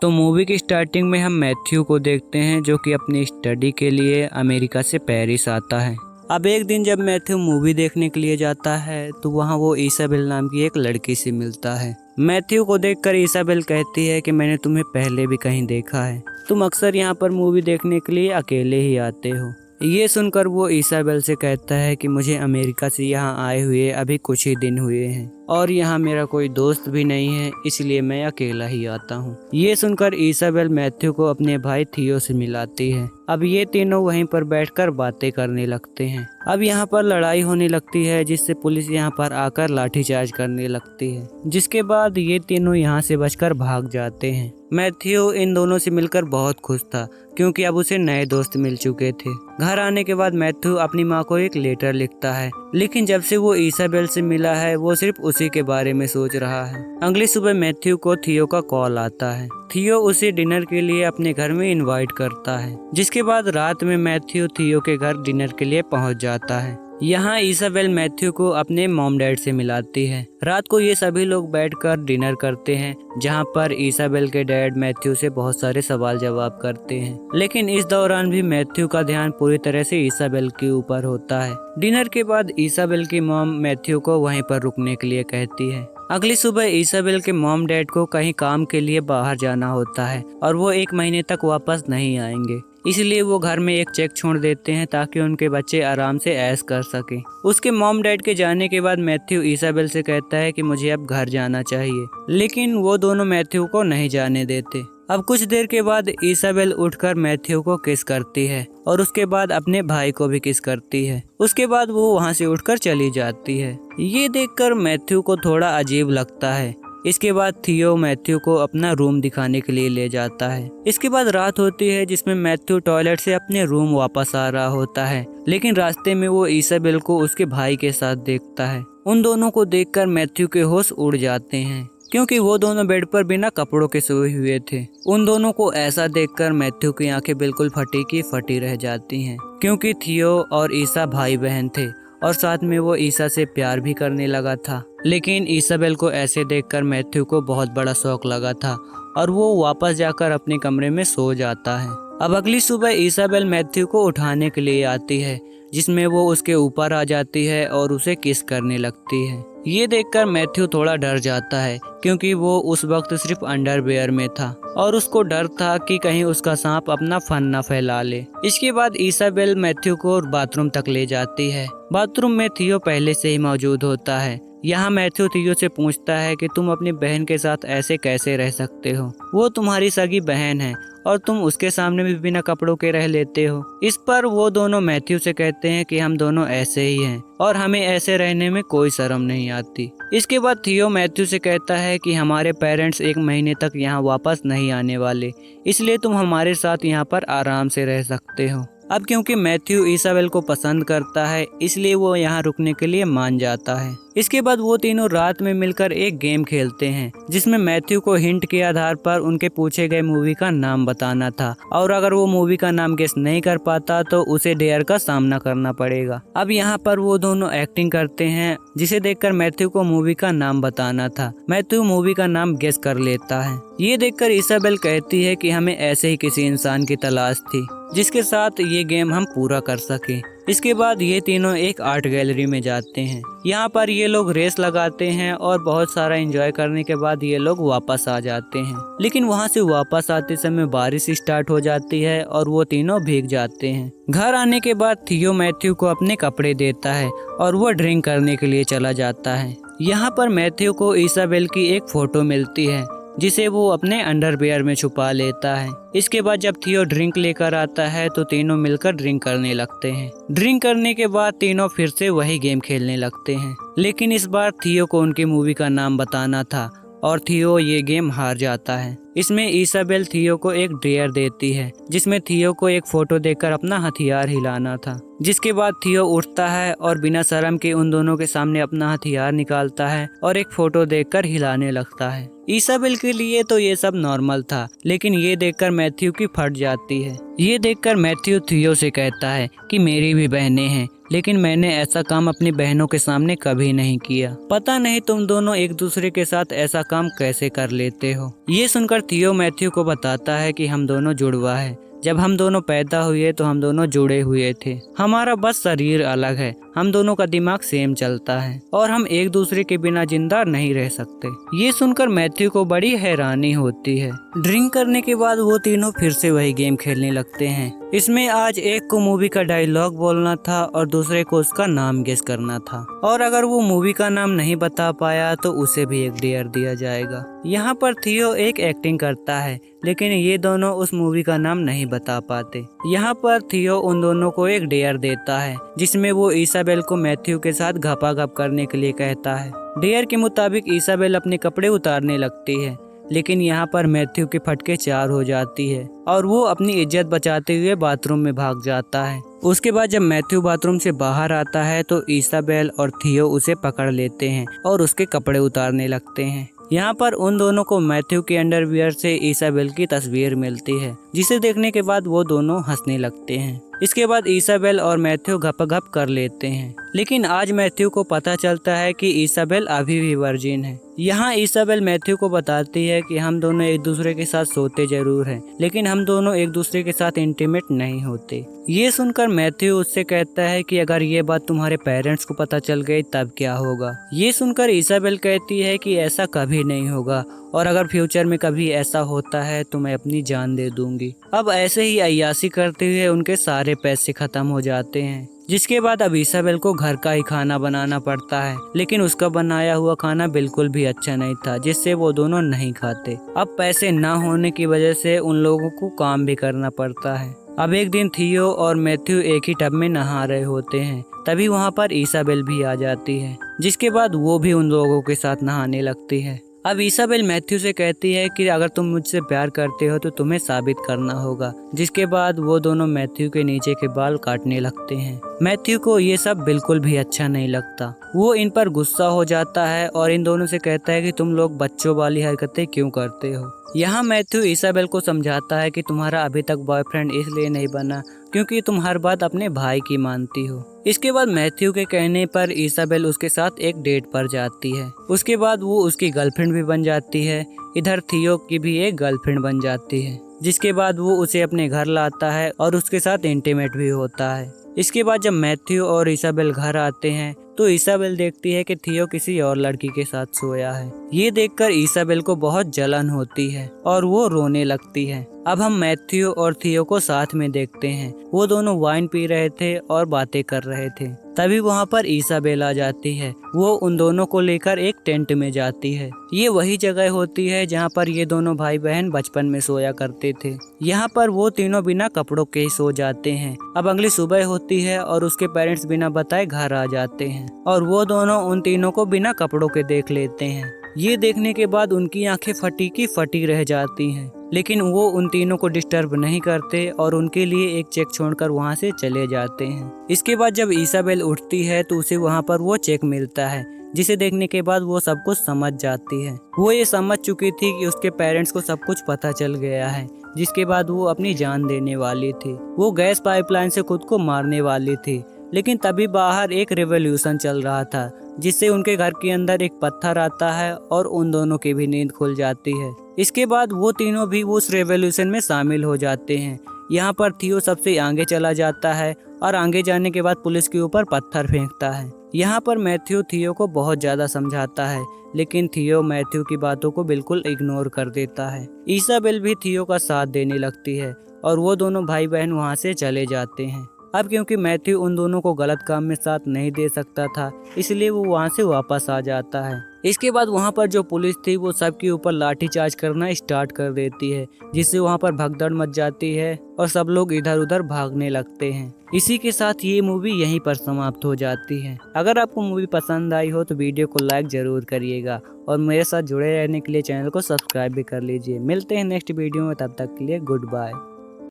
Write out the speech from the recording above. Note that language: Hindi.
तो मूवी की स्टार्टिंग में हम मैथ्यू को देखते हैं जो कि अपनी स्टडी के लिए अमेरिका से पेरिस आता है। अब एक दिन जब मैथ्यू मूवी देखने के लिए जाता है तो वहाँ वो इसाबेल नाम की एक लड़की से मिलता है। मैथ्यू को देखकर इसाबेल कहती है कि मैंने तुम्हें पहले भी कहीं देखा है, तुम अक्सर यहाँ पर मूवी देखने के लिए अकेले ही आते हो। ये सुनकर वो इसाबेल से कहता है कि मुझे अमेरिका से यहाँ आए हुए अभी कुछ ही दिन हुए हैं और यहाँ मेरा कोई दोस्त भी नहीं है, इसलिए मैं अकेला ही आता हूँ। ये सुनकर इसाबेल मैथ्यू को अपने भाई थियो से मिलाती है। अब ये तीनों वहीं पर बैठकर बातें करने लगते हैं। अब यहाँ पर लड़ाई होने लगती है जिससे पुलिस यहाँ पर आकर लाठीचार्ज करने लगती है, जिसके बाद ये तीनों यहाँ से बचकर भाग जाते हैं। मैथ्यू इन दोनों से मिलकर बहुत खुश था क्योंकि अब उसे नए दोस्त मिल चुके थे। घर आने के बाद मैथ्यू अपनी माँ को एक लेटर लिखता है, लेकिन जब से वो इसाबेल से मिला है वो सिर्फ उसी के बारे में सोच रहा है। अगली सुबह मैथ्यू को थियो का कॉल आता है। थियो उसे डिनर के लिए अपने घर में इनवाइट करता है, जिसके बाद रात में मैथ्यू थियो के घर डिनर के लिए पहुंच जाता है। यहाँ इसाबेल मैथ्यू को अपने मॉम डैड से मिलाती है। रात को ये सभी लोग बैठकर डिनर करते हैं, जहाँ पर इसाबेल के डैड मैथ्यू से बहुत सारे सवाल जवाब करते हैं, लेकिन इस दौरान भी मैथ्यू का ध्यान पूरी तरह से इसाबेल के ऊपर होता है। डिनर के बाद इसाबेल की मॉम मैथ्यू को वहीं पर रुकने के लिए कहती है। अगली सुबह इसाबेल के मॉम डैड को कहीं काम के लिए बाहर जाना होता है और वो 1 महीने तक वापस नहीं आएंगे, इसलिए वो घर में एक चेक छोड़ देते हैं ताकि उनके बच्चे आराम से ऐश कर सकें। उसके मॉम डैड के जाने के बाद मैथ्यू इसाबेल से कहता है कि मुझे अब घर जाना चाहिए, लेकिन वो दोनों मैथ्यू को नहीं जाने देते। अब कुछ देर के बाद इसाबेल उठकर मैथ्यू को किस करती है और उसके बाद अपने भाई को भी किस करती है। उसके बाद वो वहाँ से उठकर चली जाती है। ये देखकर मैथ्यू को थोड़ा अजीब लगता है। इसके बाद थियो मैथ्यू को अपना रूम दिखाने के लिए ले जाता है। इसके बाद रात होती है जिसमें मैथ्यू टॉयलेट से अपने रूम वापस आ रहा होता है, लेकिन रास्ते में वो इसाबेल को उसके भाई के साथ देखता है। उन दोनों को देखकर मैथ्यू के होश उड़ जाते हैं क्योंकि वो दोनों बेड पर बिना कपड़ों के सोए हुए थे। उन दोनों को ऐसा देखकर मैथ्यू की आंखें बिल्कुल फटी की फटी रह जाती हैं, क्योंकि थियो और ईसा भाई बहन थे और साथ में वो ईसा से प्यार भी करने लगा था। लेकिन इसाबेल को ऐसे देखकर मैथ्यू को बहुत बड़ा शौक लगा था और वो वापस जाकर अपने कमरे में सो जाता है। अब अगली सुबह इसाबेल मैथ्यू को उठाने के लिए आती है, जिसमें वो उसके ऊपर आ जाती है और उसे किस करने लगती है। ये देखकर मैथ्यू थोड़ा डर जाता है क्योंकि वो उस वक्त सिर्फ अंडरवियर में था और उसको डर था कि कहीं उसका सांप अपना फन न फैला ले। इसके बाद इसाबेल मैथ्यू को बाथरूम तक ले जाती है। बाथरूम में थियो पहले से ही मौजूद होता है। यहाँ मैथ्यू थियो से पूछता है कि तुम अपनी बहन के साथ ऐसे कैसे रह सकते हो, वो तुम्हारी सगी बहन है और तुम उसके सामने भी बिना कपड़ों के रह लेते हो। इस पर वो दोनों मैथ्यू से कहते हैं कि हम दोनों ऐसे ही हैं और हमें ऐसे रहने में कोई शर्म नहीं आती। इसके बाद थियो मैथ्यू से कहता है कि हमारे पेरेंट्स 1 महीने तक यहाँ वापस नहीं आने वाले, इसलिए तुम हमारे साथ यहाँ पर आराम से रह सकते हो। अब क्योंकि मैथ्यू इसाबेल को पसंद करता है, इसलिए वो यहाँ रुकने के लिए मान जाता है। इसके बाद वो तीनों रात में मिलकर एक गेम खेलते हैं, जिसमें मैथ्यू को हिंट के आधार पर उनके पूछे गए मूवी का नाम बताना था और अगर वो मूवी का नाम गेस नहीं कर पाता तो उसे डेयर का सामना करना पड़ेगा। अब यहाँ पर वो दोनों एक्टिंग करते हैं, जिसे देखकर मैथ्यू को मूवी का नाम बताना था। मैथ्यू मूवी का नाम गेस कर लेता है। ये देखकर इसाबेल कहती है कि हमें ऐसे ही किसी इंसान की तलाश थी जिसके साथ ये गेम हम पूरा कर सके। इसके बाद ये तीनों एक आर्ट गैलरी में जाते हैं। यहाँ पर ये लोग रेस लगाते हैं और बहुत सारा एंजॉय करने के बाद ये लोग वापस आ जाते हैं, लेकिन वहाँ से वापस आते समय बारिश स्टार्ट हो जाती है और वो तीनों भीग जाते हैं। घर आने के बाद थियो मैथ्यू को अपने कपड़े देता है और वो ड्रिंक करने के लिए चला जाता है। यहाँ पर मैथ्यू को इसाबेल की एक फोटो मिलती है, जिसे वो अपने अंडरवियर में छुपा लेता है। इसके बाद जब थियो ड्रिंक लेकर आता है तो तीनों मिलकर ड्रिंक करने लगते हैं। ड्रिंक करने के बाद तीनों फिर से वही गेम खेलने लगते हैं, लेकिन इस बार थियो को उनकी मूवी का नाम बताना था और थियो ये गेम हार जाता है। इसमें इसाबेल थियो को एक डेयर देती है, जिसमें थियो को एक फोटो देखकर अपना हथियार हिलाना था। जिसके बाद थियो उठता है और बिना शर्म के उन दोनों के सामने अपना हथियार निकालता है और एक फोटो देखकर हिलाने लगता है। इसाबेल के लिए तो ये सब नॉर्मल था, लेकिन ये देखकर मैथ्यू की फट जाती है। ये देखकर मैथ्यू थियो से कहता है कि मेरी भी बहनें हैं, लेकिन मैंने ऐसा काम अपनी बहनों के सामने कभी नहीं किया। पता नहीं तुम दोनों एक दूसरे के साथ ऐसा काम कैसे कर लेते हो। ये सुनकर थियो मैथ्यू को बताता है कि हम दोनों जुड़वा है। जब हम दोनों पैदा हुए तो हम दोनों जुड़े हुए थे, हमारा बस शरीर अलग है, हम दोनों का दिमाग सेम चलता है और हम एक दूसरे के बिना जिंदा नहीं रह सकते। ये सुनकर मैथ्यू को बड़ी हैरानी होती है। ड्रिंक करने के बाद वो तीनों फिर से वही गेम खेलने लगते हैं। इसमें आज एक को मूवी का डायलॉग बोलना था और दूसरे को उसका नाम गेस करना था, और अगर वो मूवी का नाम नहीं बता पाया तो उसे भी एक डेयर दिया जाएगा। यहाँ पर थियो एक एक्टिंग करता है, लेकिन ये दोनों उस मूवी का नाम नहीं बता पाते। यहाँ पर थियो उन दोनों को एक डेयर देता है, जिसमें वो इसाबेल को मैथ्यू के साथ घपाघप करने के लिए कहता है। डेयर के मुताबिक इसाबेल अपने कपड़े उतारने लगती है, लेकिन यहाँ पर मैथ्यू की फटके 4 हो जाती है और वो अपनी इज्जत बचाते हुए बाथरूम में भाग जाता है। उसके बाद जब मैथ्यू बाथरूम से बाहर आता है तो इसाबेल और थियो उसे पकड़ लेते हैं और उसके कपड़े उतारने लगते हैं। यहाँ पर उन दोनों को मैथ्यू के अंडरवियर से इसाबेल की तस्वीर मिलती है, जिसे देखने के बाद वो दोनों हंसने लगते हैं। इसके बाद इसाबेल और मैथ्यू घपघप कर लेते हैं, लेकिन आज मैथ्यू को पता चलता है कि इसाबेल अभी भी वर्जिन है। यहाँ इसाबेल मैथ्यू को बताती है कि हम दोनों एक दूसरे के साथ सोते जरूर हैं, लेकिन हम दोनों एक दूसरे के साथ इंटीमेट नहीं होते। ये सुनकर मैथ्यू उससे कहता है कि अगर ये बात तुम्हारे पेरेंट्स को पता चल गई तब क्या होगा। ये सुनकर इसाबेल कहती है कि ऐसा कभी नहीं होगा, और अगर फ्यूचर में कभी ऐसा होता है तो मैं अपनी जान दे दूंगी। अब ऐसे ही अय्यासी करते हुए उनके सारे पैसे खत्म हो जाते हैं, जिसके बाद अब इसाबेल को घर का ही खाना बनाना पड़ता है, लेकिन उसका बनाया हुआ खाना बिल्कुल भी अच्छा नहीं था, जिससे वो दोनों नहीं खाते। अब पैसे ना होने की वजह से उन लोगों को काम भी करना पड़ता है। अब एक दिन थियो और मैथ्यू एक ही टब में नहा रहे होते हैं, तभी वहाँ पर इसाबेल भी आ जाती है, जिसके बाद वो भी उन लोगों के साथ नहाने लगती है। अब इसाबेल मैथ्यू से कहती है कि अगर तुम मुझसे प्यार करते हो तो तुम्हें साबित करना होगा, जिसके बाद वो दोनों मैथ्यू के नीचे के बाल काटने लगते हैं। मैथ्यू को ये सब बिल्कुल भी अच्छा नहीं लगता, वो इन पर गुस्सा हो जाता है और इन दोनों से कहता है कि तुम लोग बच्चों वाली हरकतें क्यों करते हो। यहाँ मैथ्यू इसाबेल को समझाता है कि तुम्हारा अभी तक बॉयफ्रेंड इसलिए नहीं बना क्योंकि तुम हर बात अपने भाई की मानती हो। इसके बाद मैथ्यू के कहने पर इसाबेल उसके साथ एक डेट पर जाती है। उसके बाद वो उसकी गर्लफ्रेंड भी बन जाती है। इधर थियो की भी एक गर्लफ्रेंड बन जाती है, जिसके बाद वो उसे अपने घर लाता है और उसके साथ इंटीमेट भी होता है। इसके बाद जब मैथ्यू और इसाबेल घर आते हैं तो इसाबेल देखती है कि थियो किसी और लड़की के साथ सोया है। ये देखकर इसाबेल को बहुत जलन होती है और वो रोने लगती है। अब हम मैथ्यू और थियो को साथ में देखते हैं। वो दोनों वाइन पी रहे थे और बातें कर रहे थे। तभी वहाँ पर इसाबेल आ जाती है। वो उन दोनों को लेकर एक टेंट में जाती है। ये वही जगह होती है जहाँ पर ये दोनों भाई बहन बचपन में सोया करते थे। यहाँ पर वो तीनों बिना कपड़ों के ही सो जाते हैं। अब अगली सुबह होती है और उसके पेरेंट्स बिना बताए घर आ जाते हैं और वो दोनों उन तीनों को बिना कपड़ों के देख लेते हैं। ये देखने के बाद उनकी आंखें फटी की फटी रह जाती हैं, लेकिन वो उन तीनों को डिस्टर्ब नहीं करते और उनके लिए एक चेक छोड़कर वहाँ से चले जाते हैं। इसके बाद जब इसाबेल उठती है तो उसे वहाँ पर वो चेक मिलता है, जिसे देखने के बाद वो सब कुछ समझ जाती है। वो ये समझ चुकी थी कि उसके पेरेंट्स को सब कुछ पता चल गया है, जिसके बाद वो अपनी जान देने वाली थी। वो गैस पाइपलाइन से खुद को मारने वाली थी, लेकिन तभी बाहर एक रेवोल्यूशन चल रहा था, जिससे उनके घर के अंदर एक पत्थर आता है और उन दोनों की भी नींद खुल जाती है। इसके बाद वो तीनों भी उस रेवोल्यूशन में शामिल हो जाते हैं। यहाँ पर थियो सबसे आगे चला जाता है और आगे जाने के बाद पुलिस के ऊपर पत्थर फेंकता है। यहाँ पर मैथ्यू थियो को बहुत ज़्यादा समझाता है, लेकिन थियो मैथ्यू की बातों को बिल्कुल इग्नोर कर देता है। इसाबेल भी थियो का साथ देने लगती है और वो दोनों भाई बहन वहाँ से चले जाते हैं। अब क्योंकि मैथ्यू उन दोनों को गलत काम में साथ नहीं दे सकता था, इसलिए वो वहाँ से वापस आ जाता है। इसके बाद वहाँ पर जो पुलिस थी वो सबके ऊपर लाठीचार्ज करना स्टार्ट कर देती है, जिससे वहाँ पर भगदड़ मच जाती है और सब लोग इधर उधर भागने लगते हैं। इसी के साथ ये मूवी यहीं पर समाप्त हो जाती है। अगर आपको मूवी पसंद आई हो तो वीडियो को लाइक जरूर करिएगा और मेरे साथ जुड़े रहने के लिए चैनल को सब्सक्राइब भी कर लीजिए। मिलते हैं नेक्स्ट वीडियो में, तब तक के लिए गुड बाय।